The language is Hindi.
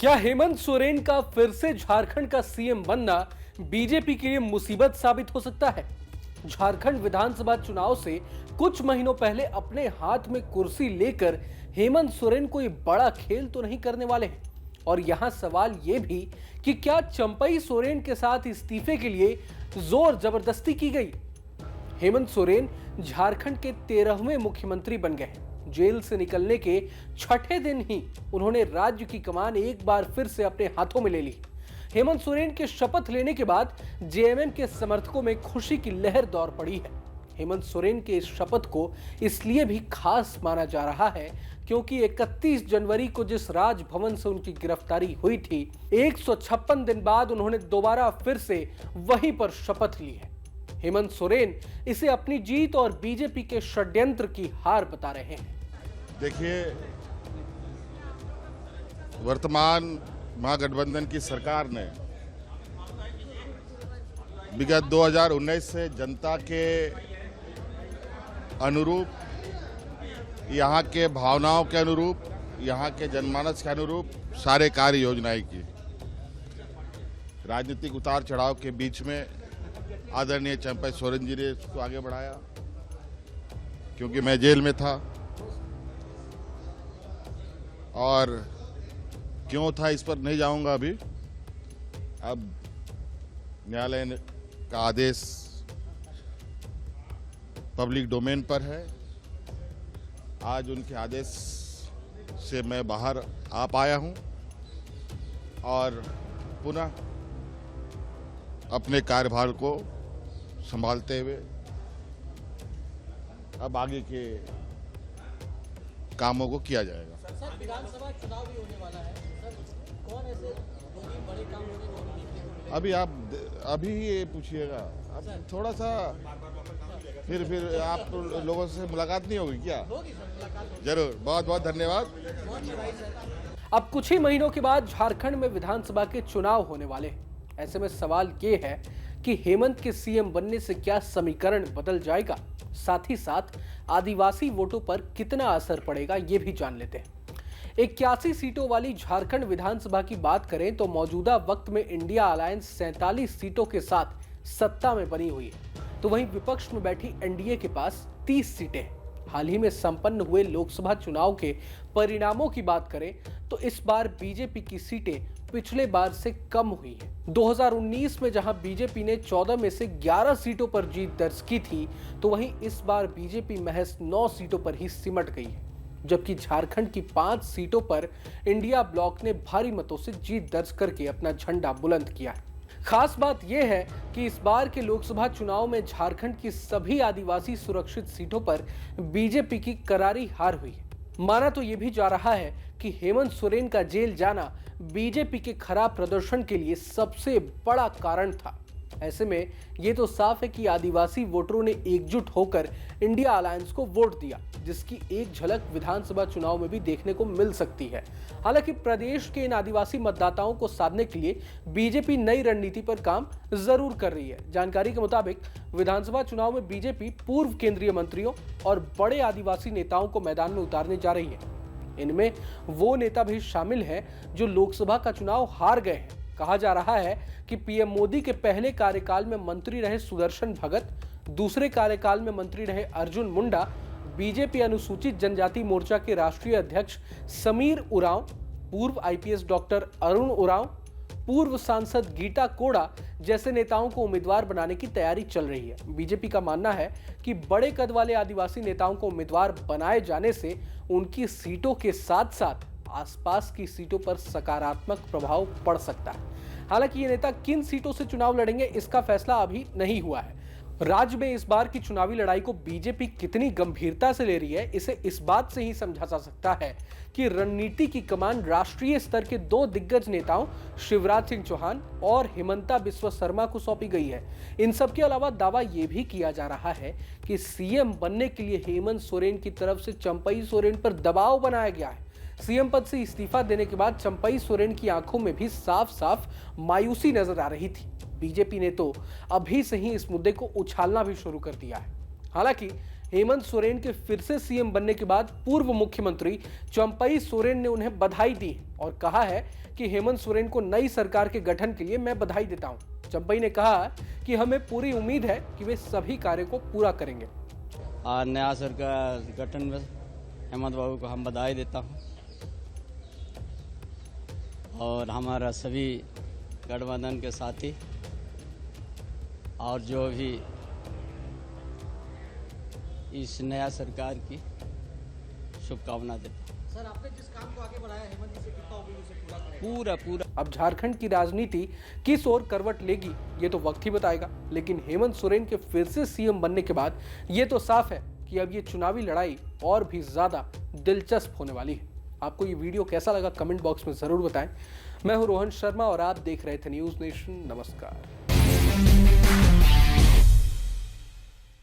क्या हेमंत सोरेन का फिर से झारखंड का सीएम बनना बीजेपी के लिए मुसीबत साबित हो सकता है? झारखंड विधानसभा चुनाव से कुछ महीनों पहले अपने हाथ में कुर्सी लेकर हेमंत सोरेन कोई बड़ा खेल तो नहीं करने वाले हैं। और यहां सवाल यह भी कि क्या चंपई सोरेन के साथ इस्तीफे के लिए जोर जबरदस्ती की गई? हेमंत सोरेन झारखंड के 13वें मुख्यमंत्री बन गए हैं। जेल से निकलने के छठे दिन ही उन्होंने राज्य की कमान एक बार फिर से अपने हाथों में ले ली। हेमंत सोरेन के शपथ लेने के बाद जेएमएम के समर्थकों में खुशी की लहर दौड़ पड़ी है। हेमंत सोरेन के इस शपथ को इसलिए भी खास माना जा रहा है क्योंकि 31 जनवरी को जिस राजभवन से उनकी गिरफ्तारी हुई थी, 156 दिन बाद उन्होंने दोबारा फिर से वहीं पर शपथ ली है। हेमंत सोरेन इसे अपनी जीत और बीजेपी के षड्यंत्र की हार बता रहे हैं। देखिए, वर्तमान महागठबंधन की सरकार ने विगत 2019 से जनता के अनुरूप, यहाँ के भावनाओं के अनुरूप, यहाँ के जनमानस के अनुरूप सारे कार्य योजनाएं की। राजनीतिक उतार चढ़ाव के बीच में आदरणीय चंपई सोरेन जी ने इसको आगे बढ़ाया, क्योंकि मैं जेल में था और क्यों था इस पर नहीं जाऊंगा अभी। अब न्यायालय का आदेश पब्लिक डोमेन पर है। आज उनके आदेश से मैं बाहर आ पाया हूं और पुनः अपने कार्यभार को संभालते हुए अब आगे के कामों को किया जाएगा। सर, विधानसभा चुनाव भी होने वाला है सर, कौन ऐसे दो बड़े काम होंगे? अभी ये पूछिएगा, अब थोड़ा सा फिर आप लोगों से मुलाकात नहीं होगी क्या? जरूर, बहुत बहुत धन्यवाद। अब कुछ ही महीनों के बाद झारखंड में विधानसभा के चुनाव होने वाले हैं। ऐसे में सवाल ये है कि हेमंत के सीएम बनने से क्या समीकरण बदल जाएगा, साथ ही साथ आदिवासी वोटों पर कितना असर पड़ेगा ये भी जान लेते हैं। 81 सीटों वाली झारखंड विधानसभा की बात करें तो मौजूदा वक्त में इंडिया अलायंस 47 सीटों के साथ सत्ता में बनी हुई है, तो वहीं विपक्ष में बैठी एनडीए के पास 30 सीटें हैं। हाल ही में संपन्न हुए लोकसभा चुनाव के परिणामों की बात करें तो इस बार बीजेपी की सीटें पिछले बार से कम हुई है। 2019 में जहां बीजेपी ने 14 में से 11 सीटों पर जीत दर्ज की थी, तो वहीं इस बार बीजेपी महज 9 सीटों पर ही सिमट गई है, जबकि झारखंड की 5 सीटों पर इंडिया ब्लॉक ने भारी मतों से जीत दर्ज करके अपना झंडा बुलंद किया है। खास बात यह है कि इस बार के लोकसभा चुनाव में झारखंड की सभी आदिवासी सुरक्षित सीटों पर बीजेपी की करारी हार हुई है। माना तो यह भी जा रहा है कि हेमंत सोरेन का जेल जाना बीजेपी के खराब प्रदर्शन के लिए सबसे बड़ा कारण था। ऐसे में यह तो साफ है कि आदिवासी वोटरों ने एकजुट होकर इंडिया अलायंस को वोट दिया, जिसकी एक झलक विधानसभा चुनाव में भी देखने को मिल सकती है। हालांकि प्रदेश के इन आदिवासी मतदाताओं को साधने के लिए बीजेपी नई रणनीति पर काम जरूर कर रही है। जानकारी के मुताबिक विधानसभा चुनाव में बीजेपी पूर्व केंद्रीय मंत्रियों और बड़े आदिवासी नेताओं को मैदान में उतारने जा रही है। इनमें वो नेता भी शामिल हैं जो लोकसभा का चुनाव हार गए हैं। कहा जा रहा है कि पीएम मोदी के पहले कार्यकाल में मंत्री रहे सुदर्शन भगत, दूसरे कार्यकाल में मंत्री रहे अर्जुन मुंडा, बीजेपी अनुसूचित जनजाति मोर्चा के राष्ट्रीय अध्यक्ष समीर उरांव, पूर्व आईपीएस डॉक्टर अरुण उरांव, पूर्व सांसद गीता कोड़ा जैसे नेताओं को उम्मीदवार बनाने की तैयारी चल रही है। बीजेपी का मानना है कि बड़े कद वाले आदिवासी नेताओं को उम्मीदवार बनाए जाने से उनकी सीटों के साथ साथ आसपास की सीटों पर सकारात्मक प्रभाव पड़ सकता है। हालांकि ये नेता किन सीटों से चुनाव लड़ेंगे इसका फैसला अभी नहीं हुआ है। राज्य में इस बार की चुनावी लड़ाई को बीजेपी कितनी गंभीरता से ले रही है, इसे इस बात से ही समझा जा सकता है कि रणनीति की कमान राष्ट्रीय स्तर के 2 दिग्गज नेताओं शिवराज सिंह चौहान और हिमंता बिस्वा शर्मा को सौंपी गई है। इन सब के अलावा दावा यह भी किया जा रहा है कि सीएम बनने के लिए हेमंत सोरेन की तरफ से चंपई सोरेन पर दबाव बनाया गया है। सीएम पद से इस्तीफा देने के बाद चंपई सोरेन की आंखों में भी साफ साफ मायूसी नजर आ रही थी। बीजेपी ने तो अभी से ही इस मुद्दे को उछालना भी शुरू कर दिया है। हालांकि हेमंत सोरेन के फिर से सीएम बनने के बाद पूर्व मुख्यमंत्री चंपई सोरेन ने उन्हें बधाई दी और कहा है कि हेमंत सोरेन को नई सरकार के गठन के लिए मैं बधाई देता हूं। चंपई ने कहा कि हमें पूरी उम्मीद है कि वे सभी कार्य को पूरा करेंगे। आज नया सरकार गठन में हेमंत बाबू को हम बधाई देता हूं और हमारा सभी गठबंधन के साथी और जो भी इस नया सरकार की शुभकामना देता हूं। सर आपने जिस काम को आगे बढ़ाया हेमंत जी से कितना उम्मीद उसे पूरा करेंगे? पूरा अब झारखंड की राजनीति किस ओर करवट लेगी ये तो वक्त ही बताएगा, लेकिन हेमंत सोरेन के फिर से सीएम बनने के बाद ये तो साफ है कि अब ये चुनावी लड़ाई और भी ज्यादा दिलचस्प होने वाली है। आपको ये वीडियो कैसा लगा कमेंट बॉक्स में जरूर बताएं। मैं हूं रोहन शर्मा और आप देख रहे थे न्यूज नेशन। नमस्कार।